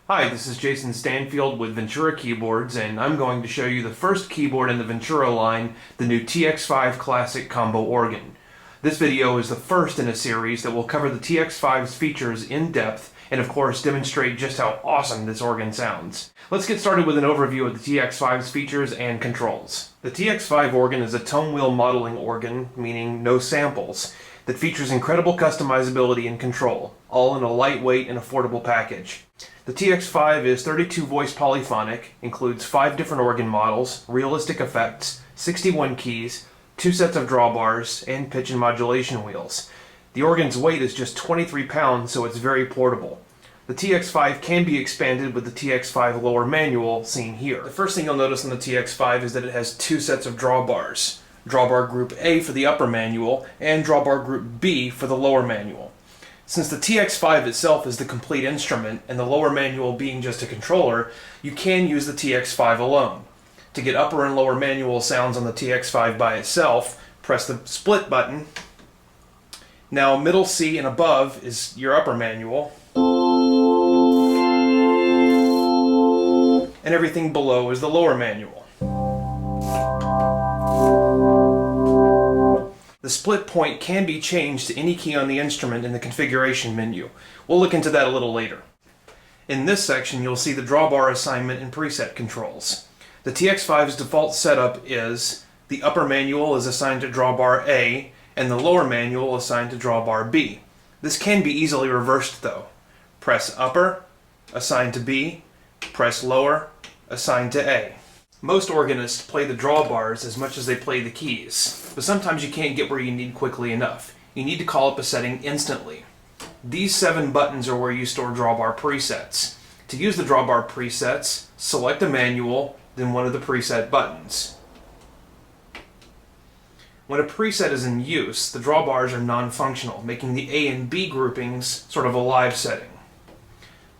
Hi, this is Jason Stanfield with Ventura Keyboards, and I'm going to show you the first keyboard in the Ventura line, the new TX5 Classic Combo Organ. This video is the first in a series that will cover the TX5's features in depth and of course demonstrate just how awesome this organ sounds. Let's get started with an overview of the TX5's features and controls. The TX5 organ is a tone wheel modeling organ, meaning no samples, that features incredible customizability and control, all in a lightweight and affordable package. The TX5 is 32 voice polyphonic, includes 5 different organ models, realistic effects, 61 keys, 2 sets of drawbars, and pitch and modulation wheels. The organ's weight is just 23 pounds, so it's very portable. The TX5 can be expanded with the TX5 Lower Manual, seen here. The first thing you'll notice on the TX5 is that it has 2 sets of drawbars. Drawbar Group A for the upper manual, and Drawbar Group B for the lower manual. Since the TX5 itself is the complete instrument, and the lower manual being just a controller, you can use the TX5 alone. To get upper and lower manual sounds on the TX5 by itself, press the split button. Now middle C and above is your upper manual, and everything below is the lower manual. The split point can be changed to any key on the instrument in the configuration menu. We'll look into that a little later. In this section, you'll see the drawbar assignment and preset controls. The TX5's default setup is the upper manual is assigned to drawbar A and the lower manual assigned to drawbar B. This can be easily reversed though. Press upper, assign to B, press lower, assign to A. Most organists play the drawbars as much as they play the keys, but sometimes you can't get where you need quickly enough. You need to call up a setting instantly. These 7 buttons are where you store drawbar presets. To use the drawbar presets, select a manual, then one of the preset buttons. When a preset is in use, the drawbars are non-functional, making the A and B groupings sort of a live setting.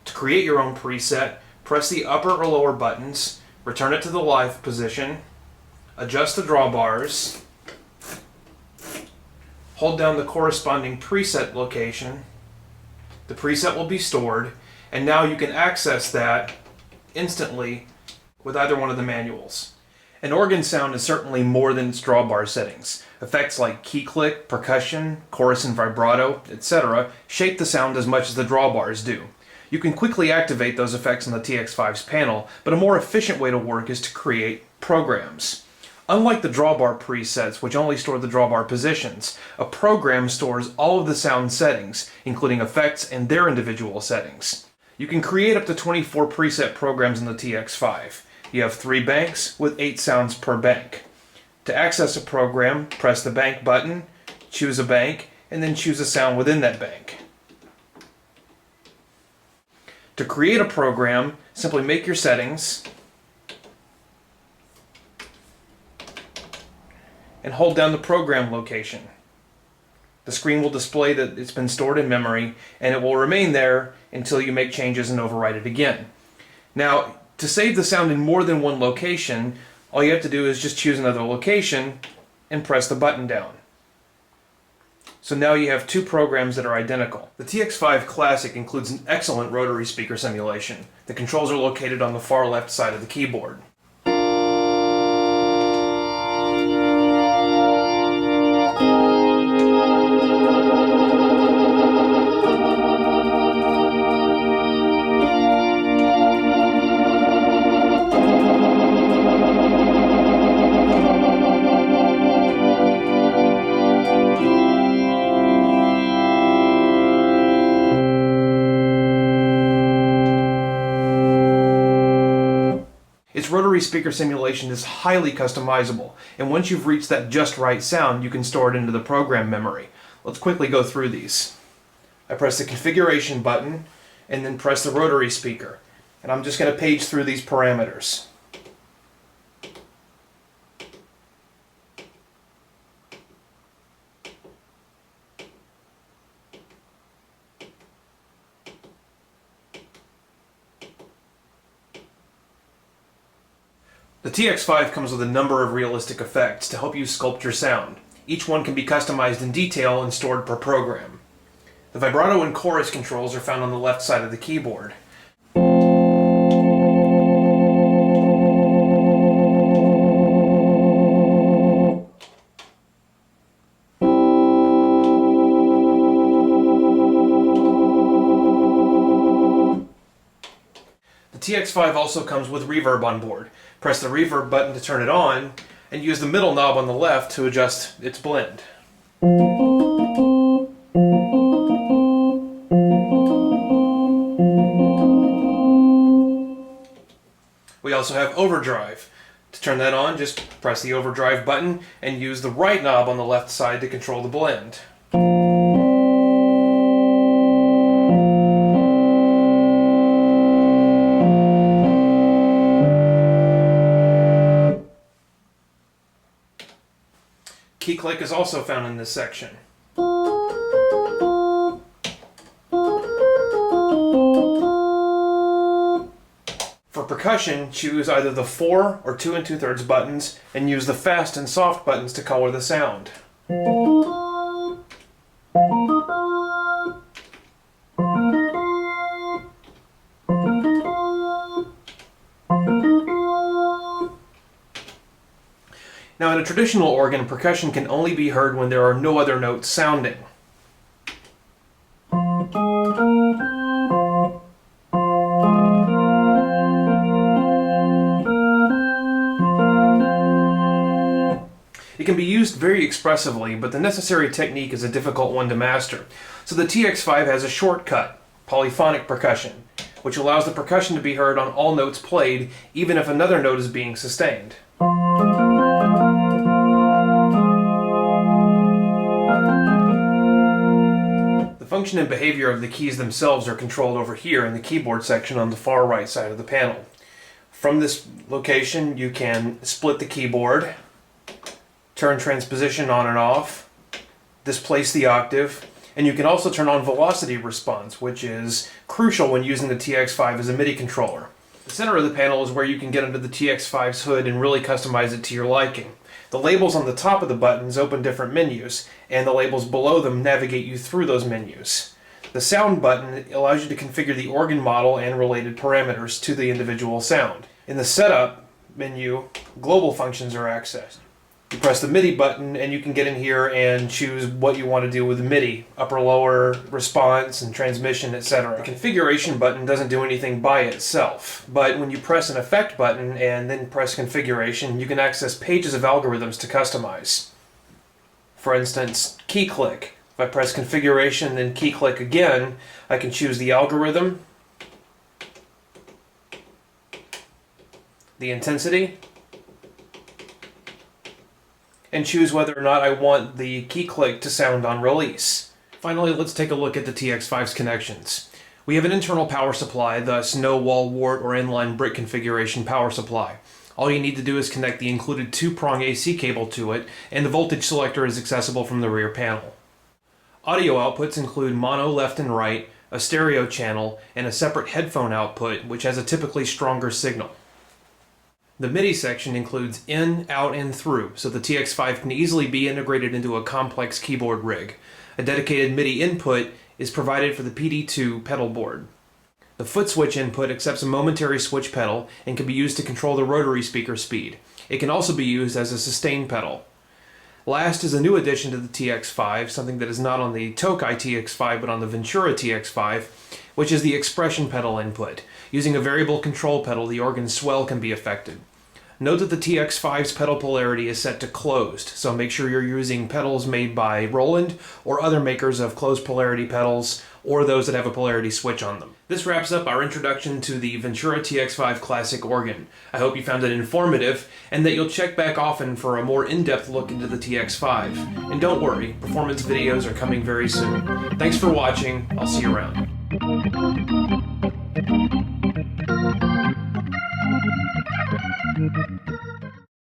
To create your own preset, press the upper or lower buttons, return it to the live position, adjust the drawbars, hold down the corresponding preset location, the preset will be stored, and now you can access that instantly with either one of the manuals. An organ sound is certainly more than its drawbar settings. Effects like key click, percussion, chorus and vibrato, etc. shape the sound as much as the drawbars do. You can quickly activate those effects on the TX5's panel, but a more efficient way to work is to create programs. Unlike the drawbar presets, which only store the drawbar positions, a program stores all of the sound settings, including effects and their individual settings. You can create up to 24 preset programs in the TX5. You have 3 banks with 8 sounds per bank. To access a program, press the bank button, choose a bank, and then choose a sound within that bank. To create a program, simply make your settings and hold down the program location. The screen will display that it's been stored in memory, and it will remain there until you make changes and overwrite it again. Now, to save the sound in more than one location, all you have to do is just choose another location and press the button down. So now you have 2 programs that are identical. The TX5 Classic includes an excellent rotary speaker simulation. The controls are located on the far left side of the keyboard. Its rotary speaker simulation is highly customizable, and once you've reached that just right sound, you can store it into the program memory. Let's quickly go through these. I press the configuration button, and then press the rotary speaker. And I'm just going to page through these parameters. The TX5 comes with a number of realistic effects to help you sculpt your sound. Each one can be customized in detail and stored per program. The vibrato and chorus controls are found on the left side of the keyboard. TX5 also comes with reverb on board. Press the reverb button to turn it on, and use the middle knob on the left to adjust its blend. We also have overdrive. To turn that on, just press the overdrive button and use the right knob on the left side to control the blend. Key click is also found in this section. For percussion, choose either the 4 or 2 2/3 buttons and use the fast and soft buttons to color the sound. Now, in a traditional organ, percussion can only be heard when there are no other notes sounding. It can be used very expressively, but the necessary technique is a difficult one to master. So the TX5 has a shortcut, polyphonic percussion, which allows the percussion to be heard on all notes played, even if another note is being sustained. The function and behavior of the keys themselves are controlled over here in the keyboard section on the far right side of the panel. From this location, you can split the keyboard, turn transposition on and off, displace the octave, and you can also turn on velocity response, which is crucial when using the TX5 as a MIDI controller. The center of the panel is where you can get under the TX5's hood and really customize it to your liking. The labels on the top of the buttons open different menus, and the labels below them navigate you through those menus. The sound button allows you to configure the organ model and related parameters to the individual sound. In the setup menu, global functions are accessed. You press the MIDI button and you can get in here and choose what you want to do with the MIDI, upper, lower, response, and transmission, etc. The configuration button doesn't do anything by itself, but when you press an effect button and then press configuration, you can access pages of algorithms to customize. For instance, key click. If I press configuration then key click again, I can choose the algorithm, the intensity, and choose whether or not I want the key click to sound on release. Finally, let's take a look at the TX5's connections. We have an internal power supply, thus no wall wart or inline brick configuration power supply. All you need to do is connect the included 2-prong AC cable to it, and the voltage selector is accessible from the rear panel. Audio outputs include mono left and right, a stereo channel, and a separate headphone output, which has a typically stronger signal. The MIDI section includes in, out, and through, so the TX5 can easily be integrated into a complex keyboard rig. A dedicated MIDI input is provided for the PD2 pedal board. The foot switch input accepts a momentary switch pedal and can be used to control the rotary speaker speed. It can also be used as a sustain pedal. Last is a new addition to the TX5, something that is not on the Tokai TX5 but on the Ventura TX5, which is the expression pedal input. Using a variable control pedal, the organ's swell can be affected. Note that the TX5's pedal polarity is set to closed, so make sure you're using pedals made by Roland or other makers of closed polarity pedals, or those that have a polarity switch on them. This wraps up our introduction to the Ventura TX5 Classic organ. I hope you found it informative, and that you'll check back often for a more in-depth look into the TX5. And don't worry, performance videos are coming very soon. Thanks for watching, I'll see you around. Thank you.